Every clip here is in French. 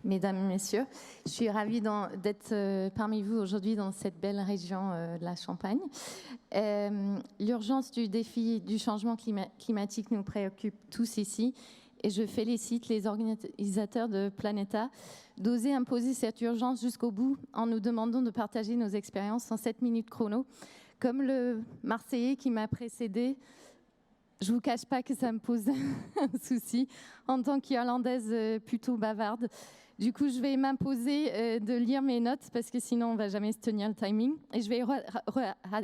Mesdames et messieurs, je suis ravie d'être parmi vous aujourd'hui dans cette belle région de la Champagne. L'urgence du défi du changement climatique nous préoccupe tous ici et je félicite les organisateurs de Planeta d'oser imposer cette urgence jusqu'au bout en nous demandant de partager nos expériences en 7 minutes chrono. Comme le Marseillais qui m'a précédé, je ne vous cache pas que ça me pose un souci en tant qu'Irlandaise plutôt bavarde. Du coup, je vais m'imposer de lire mes notes parce que sinon, on ne va jamais se tenir le timing. Et je vais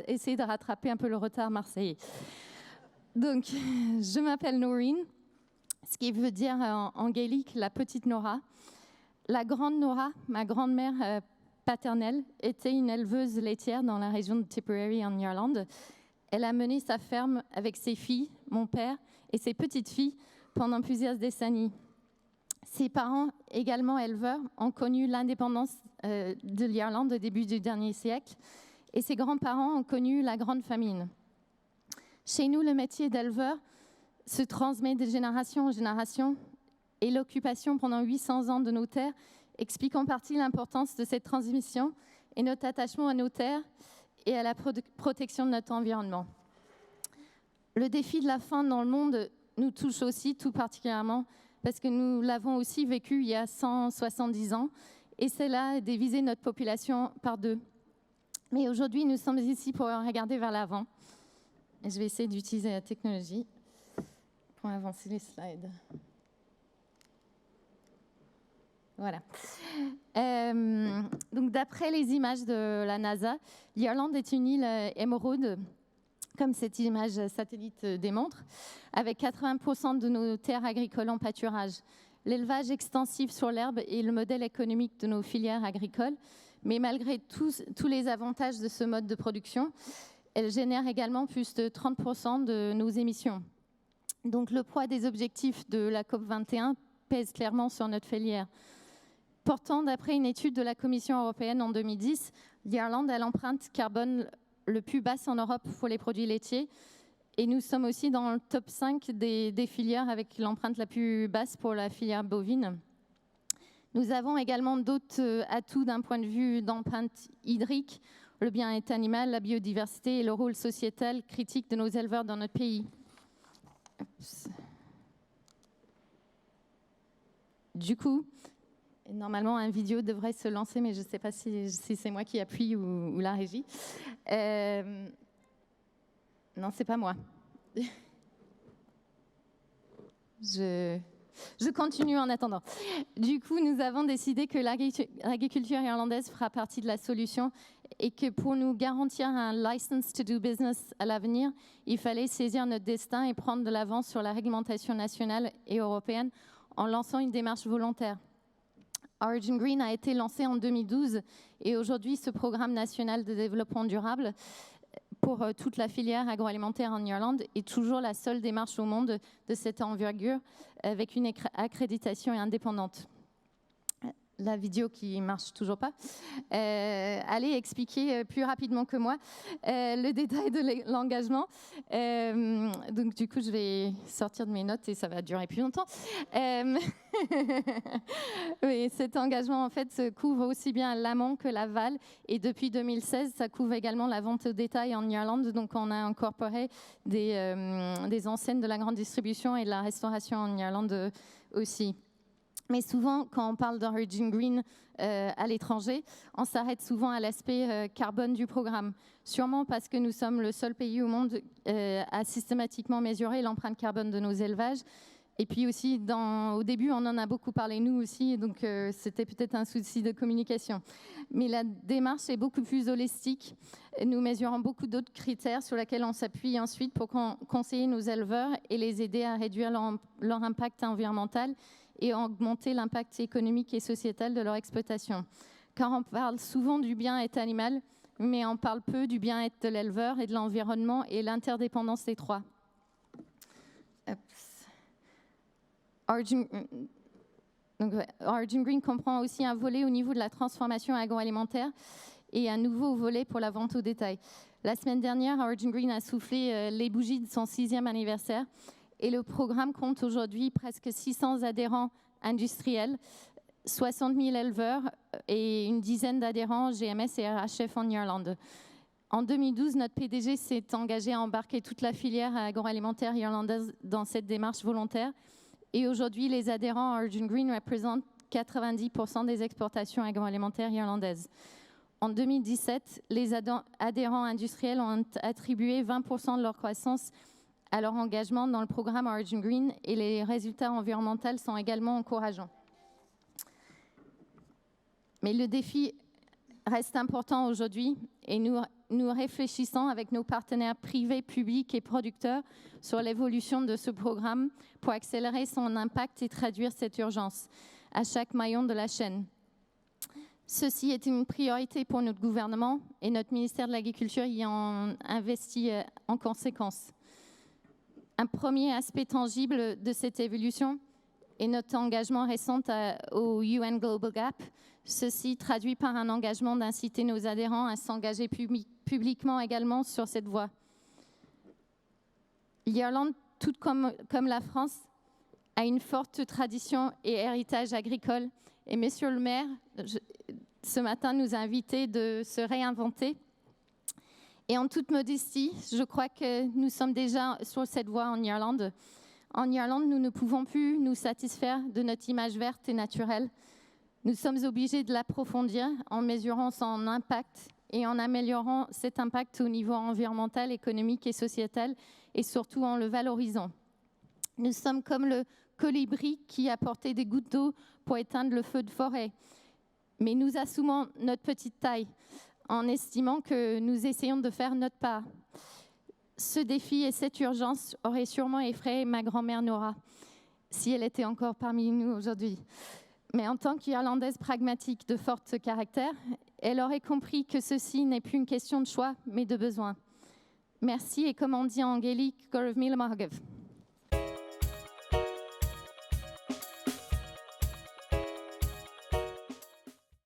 essayer de rattraper un peu le retard marseillais. Donc, je m'appelle Noreen, ce qui veut dire en gaélique la petite Nora. La grande Nora, ma grand-mère paternelle, était une éleveuse laitière dans la région de Tipperary en Irlande. Elle a mené sa ferme avec ses filles, mon père et ses petites filles pendant plusieurs décennies. Ses parents, également éleveurs, ont connu l'indépendance de l'Irlande au début du dernier siècle et ses grands-parents ont connu la Grande Famine. Chez nous, le métier d'éleveur se transmet de génération en génération et l'occupation pendant 800 ans de nos terres explique en partie l'importance de cette transmission et notre attachement à nos terres et à la protection de notre environnement. Le défi de la faim dans le monde nous touche aussi tout particulièrement parce que nous l'avons aussi vécu il y a 170 ans et cela a divisé notre population par deux. Mais aujourd'hui, nous sommes ici pour regarder vers l'avant. Et je vais essayer d'utiliser la technologie pour avancer les slides. Voilà. Donc, d'après les images de la NASA, l'Irlande est une île émeraude, comme cette image satellite démontre, avec 80% de nos terres agricoles en pâturage. L'élevage extensif sur l'herbe est le modèle économique de nos filières agricoles, mais malgré tous les avantages de ce mode de production, elle génère également plus de 30% de nos émissions. Donc le poids des objectifs de la COP21 pèse clairement sur notre filière. Pourtant, d'après une étude de la Commission européenne en 2010, l'Irlande a l'empreinte carbone le plus basse en Europe pour les produits laitiers. Et nous sommes aussi dans le top 5 des filières avec l'empreinte la plus basse pour la filière bovine. Nous avons également d'autres atouts d'un point de vue d'empreinte hydrique, le bien-être animal, la biodiversité et le rôle sociétal critique de nos éleveurs dans notre pays. Du coup, normalement, un vidéo devrait se lancer, mais je ne sais pas si c'est moi qui appuie ou la régie. Non, c'est pas moi. Je continue en attendant. Du coup, nous avons décidé que l'agriculture irlandaise fera partie de la solution et que pour nous garantir un license to do business à l'avenir, il fallait saisir notre destin et prendre de l'avance sur la réglementation nationale et européenne en lançant une démarche volontaire. Origin Green a été lancé en 2012 et aujourd'hui, ce programme national de développement durable pour toute la filière agroalimentaire en Irlande est toujours la seule démarche au monde de cette envergure avec une accréditation indépendante. La vidéo qui marche toujours pas. Allez expliquer plus rapidement que moi le détail de l'engagement. Donc du coup, je vais sortir de mes notes et ça va durer plus longtemps. Oui, cet engagement en fait couvre aussi bien l'amont que l'aval et depuis 2016, ça couvre également la vente au détail en Irlande. Donc on a incorporé des enseignes de la grande distribution et de la restauration en Irlande aussi. Mais souvent, quand on parle d'Origin Green à l'étranger, on s'arrête souvent à l'aspect carbone du programme. Sûrement parce que nous sommes le seul pays au monde à systématiquement mesurer l'empreinte carbone de nos élevages. Et puis aussi, au début, on en a beaucoup parlé nous aussi, donc c'était peut-être un souci de communication. Mais la démarche est beaucoup plus holistique. Nous mesurons beaucoup d'autres critères sur lesquels on s'appuie ensuite pour conseiller nos éleveurs et les aider à réduire leur impact environnemental et augmenter l'impact économique et sociétal de leur exploitation. Car on parle souvent du bien-être animal, mais on parle peu du bien-être de l'éleveur et de l'environnement et l'interdépendance des trois. Origin Green comprend aussi un volet au niveau de la transformation agroalimentaire et un nouveau volet pour la vente au détail. La semaine dernière, Origin Green a soufflé les bougies de son 6e anniversaire. Et le programme compte aujourd'hui presque 600 adhérents industriels 60 000 éleveurs et une dizaine d'adhérents GMS et RHF en Irlande. En 2012, notre PDG s'est engagé à embarquer toute la filière agroalimentaire irlandaise dans cette démarche volontaire. Et aujourd'hui, les adhérents Origin Green représentent 90% des exportations agroalimentaires irlandaises. En 2017, les adhérents industriels ont attribué 20% de leur croissance à leur engagement dans le programme Origin Green et les résultats environnementaux sont également encourageants. Mais le défi reste important aujourd'hui et nous réfléchissons avec nos partenaires privés, publics et producteurs sur l'évolution de ce programme pour accélérer son impact et traduire cette urgence à chaque maillon de la chaîne. Ceci est une priorité pour notre gouvernement et notre ministère de l'Agriculture y a investi en conséquence. Un premier aspect tangible de cette évolution est notre engagement récent au UN Global Gap. Ceci traduit par un engagement d'inciter nos adhérents à s'engager publiquement également sur cette voie. L'Irlande, tout comme la France, a une forte tradition et héritage agricole. Et Monsieur le maire, ce matin, nous a invités de se réinventer. Et en toute modestie, je crois que nous sommes déjà sur cette voie en Irlande. En Irlande, nous ne pouvons plus nous satisfaire de notre image verte et naturelle. Nous sommes obligés de l'approfondir en mesurant son impact et en améliorant cet impact au niveau environnemental, économique et sociétal, et surtout en le valorisant. Nous sommes comme le colibri qui apportait des gouttes d'eau pour éteindre le feu de forêt. Mais nous assumons notre petite taille en estimant que nous essayons de faire notre part. Ce défi et cette urgence auraient sûrement effrayé ma grand-mère Nora, si elle était encore parmi nous aujourd'hui. Mais en tant qu'Irlandaise pragmatique de fort caractère, elle aurait compris que ceci n'est plus une question de choix, mais de besoin. Merci et comme on dit en gaélique, Gorv Mille Margav.